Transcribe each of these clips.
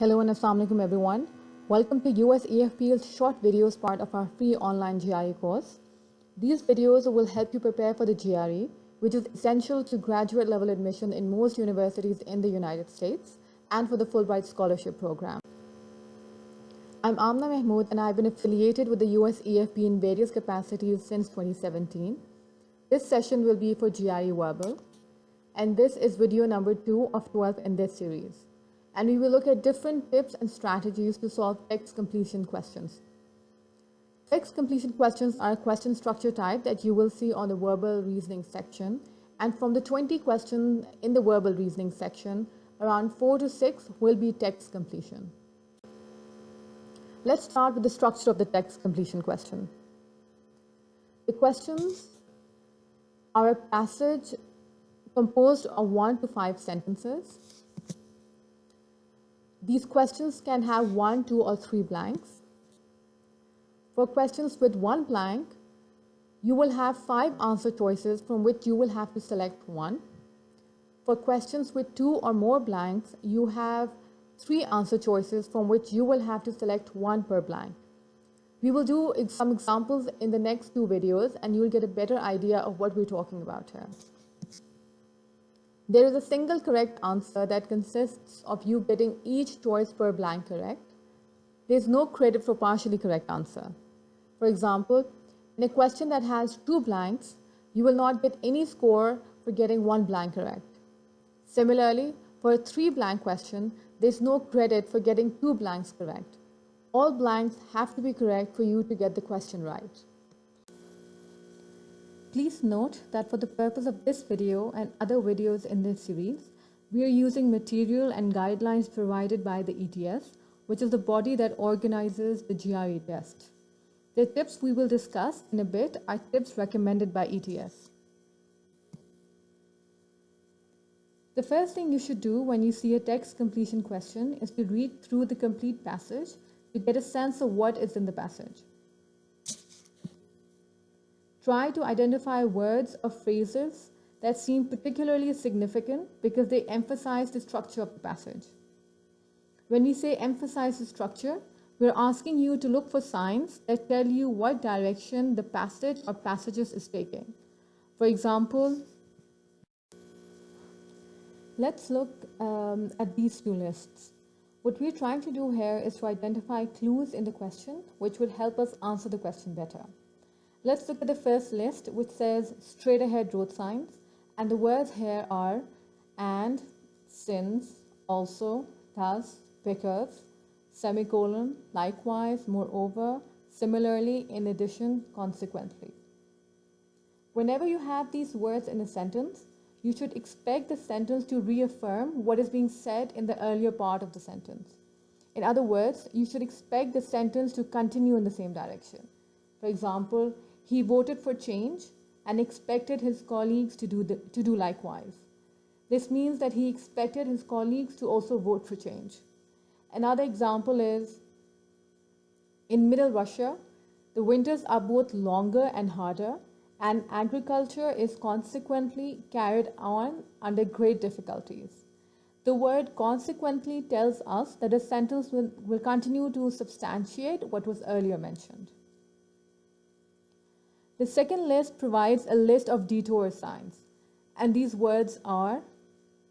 Hello and Assalamu alaikum everyone. Welcome to USEFP's short videos part of our free online GRE course. These videos will help you prepare for the GRE, which is essential to graduate level admission in most universities in the United States and for the Fulbright Scholarship Program. I'm Amna Mahmood and I've been affiliated with the USEFP in various capacities since 2017. This session will be for GRE Verbal, and this is video number 2 of 12 in this series. And we will look at different tips and strategies to solve text completion questions. Text completion questions are a question structure type that you will see on the verbal reasoning section. And from the 20 questions in the verbal reasoning section, around 4 to 6 will be text completion. Let's start with the structure of the text completion question. The questions are a passage composed of 1 to 5 sentences. These questions can have 1, 2, or 3 blanks. For questions with 1 blank, you will have 5 answer choices from which you will have to select 1. For questions with 2 or more blanks, you have 3 answer choices from which you will have to select 1 per blank. We will do some examples in the next 2 videos and you will get a better idea of what we're talking about here. There is a single correct answer that consists of you getting each choice per blank correct. There is no credit for partially correct answer. For example, in a question that has 2 blanks, you will not get any score for getting 1 blank correct. Similarly, for a 3 blank question, there is no credit for getting 2 blanks correct. All blanks have to be correct for you to get the question right. Please note that for the purpose of this video and other videos in this series, we are using material and guidelines provided by the ETS, which is the body that organizes the GRE test. The tips we will discuss in a bit are tips recommended by ETS. The first thing you should do when you see a text completion question is to read through the complete passage to get a sense of what is in the passage. Try to identify words or phrases that seem particularly significant because they emphasize the structure of the passage. When we say emphasize the structure, we're asking you to look for signs that tell you what direction the passage or passages is taking. For example, let's look at these 2 lists. What we're trying to do here is to identify clues in the question which will help us answer the question better. Let's look at the first list, which says straight ahead road signs, and the words here are and, since, also, thus, because, semicolon, likewise, moreover, similarly, in addition, consequently. Whenever you have these words in a sentence, you should expect the sentence to reaffirm what is being said in the earlier part of the sentence. In other words, you should expect the sentence to continue in the same direction. For example, he voted for change and expected his colleagues to do likewise. This means that he expected his colleagues to also vote for change. Another example is, in Middle Russia, the winters are both longer and harder, and agriculture is consequently carried on under great difficulties. The word consequently tells us that a sentence will continue to substantiate what was earlier mentioned. The second list provides a list of detour signs, and these words are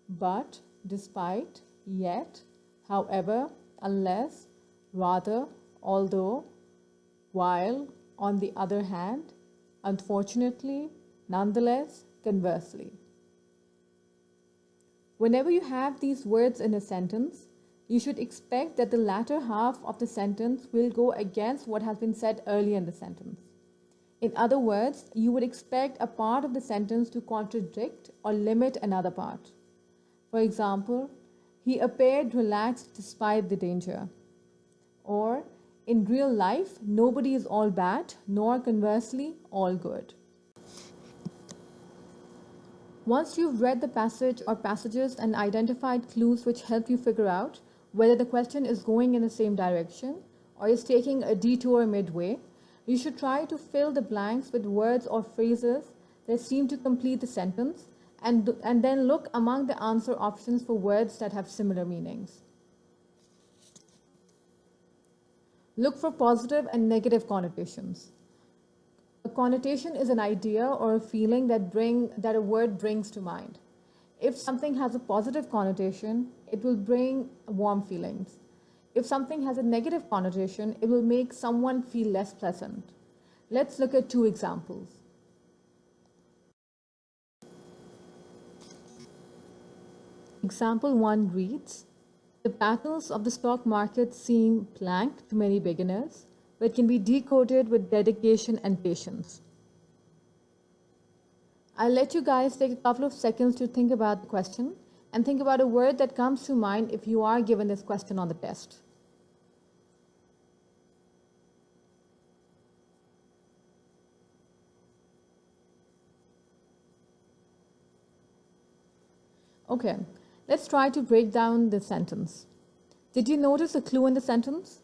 but, despite, yet, however, unless, rather, although, while, on the other hand, unfortunately, nonetheless, conversely. Whenever you have these words in a sentence, you should expect that the latter half of the sentence will go against what has been said earlier in the sentence. In other words, you would expect a part of the sentence to contradict or limit another part. For example, he appeared relaxed despite the danger. Or, in real life, nobody is all bad, nor conversely, all good. Once you've read the passage or passages and identified clues which help you figure out whether the question is going in the same direction or is taking a detour midway, you should try to fill the blanks with words or phrases that seem to complete the sentence and then look among the answer options for words that have similar meanings. Look for positive and negative connotations. A connotation is an idea or a feeling that a word brings to mind. If something has a positive connotation, it will bring warm feelings. If something has a negative connotation, it will make someone feel less pleasant. Let's look at two examples. Example 1 reads, the patterns of the stock market seem blank to many beginners, but can be decoded with dedication and patience. I'll let you guys take a couple of seconds to think about the question and think about a word that comes to mind if you are given this question on the test. Okay, let's try to break down this sentence. Did you notice a clue in the sentence?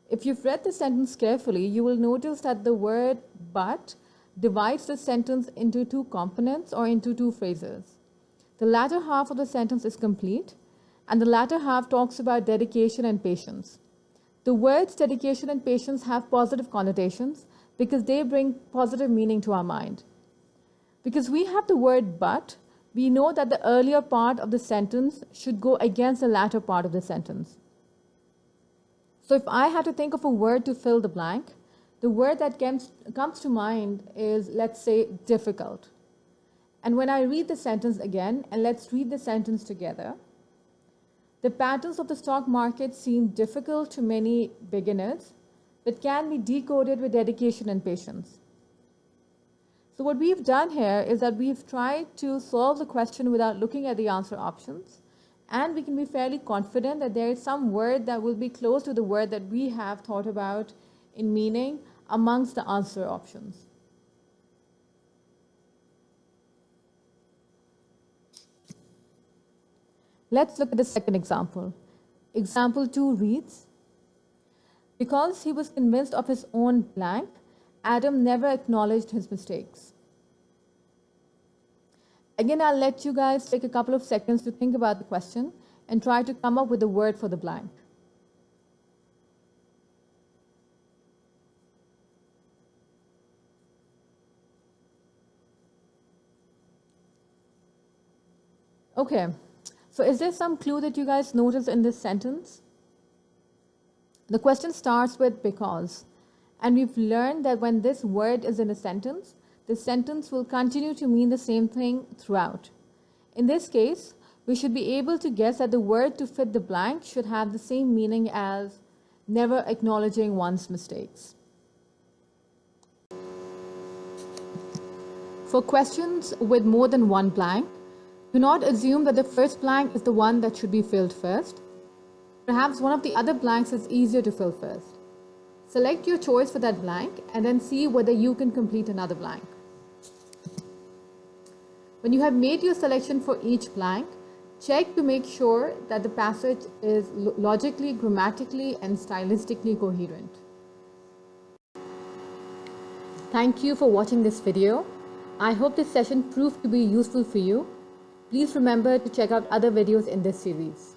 If you've read the sentence carefully, you will notice that the word but divides the sentence into two components or into two phrases. The latter half of the sentence is complete, and the latter half talks about dedication and patience. The words dedication and patience have positive connotations because they bring positive meaning to our mind. Because we have the word but, we know that the earlier part of the sentence should go against the latter part of the sentence. So if I had to think of a word to fill the blank, the word that comes to mind is, let's say, difficult. And when I read the sentence again, and let's read the sentence together, the patterns of the stock market seem difficult to many beginners, but can be decoded with dedication and patience. So what we've done here is that we've tried to solve the question without looking at the answer options, and we can be fairly confident that there is some word that will be close to the word that we have thought about in meaning amongst the answer options. Let's look at the second example. Example 2 reads, because he was convinced of his own blank, Adam never acknowledged his mistakes. Again, I'll let you guys take a couple of seconds to think about the question and try to come up with a word for the blank. Okay, so is there some clue that you guys noticed in this sentence? The question starts with because, and we've learned that when this word is in a sentence, the sentence will continue to mean the same thing throughout. In this case, we should be able to guess that the word to fit the blank should have the same meaning as never acknowledging one's mistakes. For questions with more than one blank, do not assume that the first blank is the one that should be filled first. Perhaps one of the other blanks is easier to fill first. Select your choice for that blank and then see whether you can complete another blank. When you have made your selection for each blank, check to make sure that the passage is logically, grammatically, and stylistically coherent. Thank you for watching this video. I hope this session proved to be useful for you. Please remember to check out other videos in this series.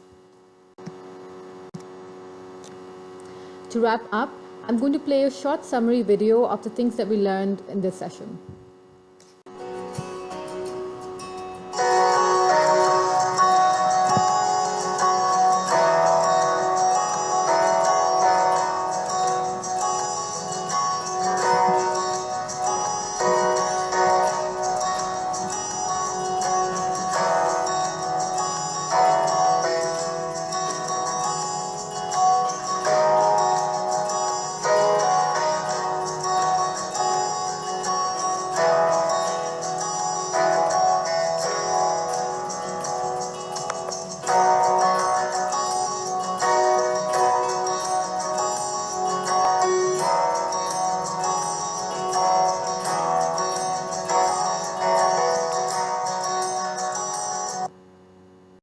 To wrap up, I'm going to play a short summary video of the things that we learned in this session.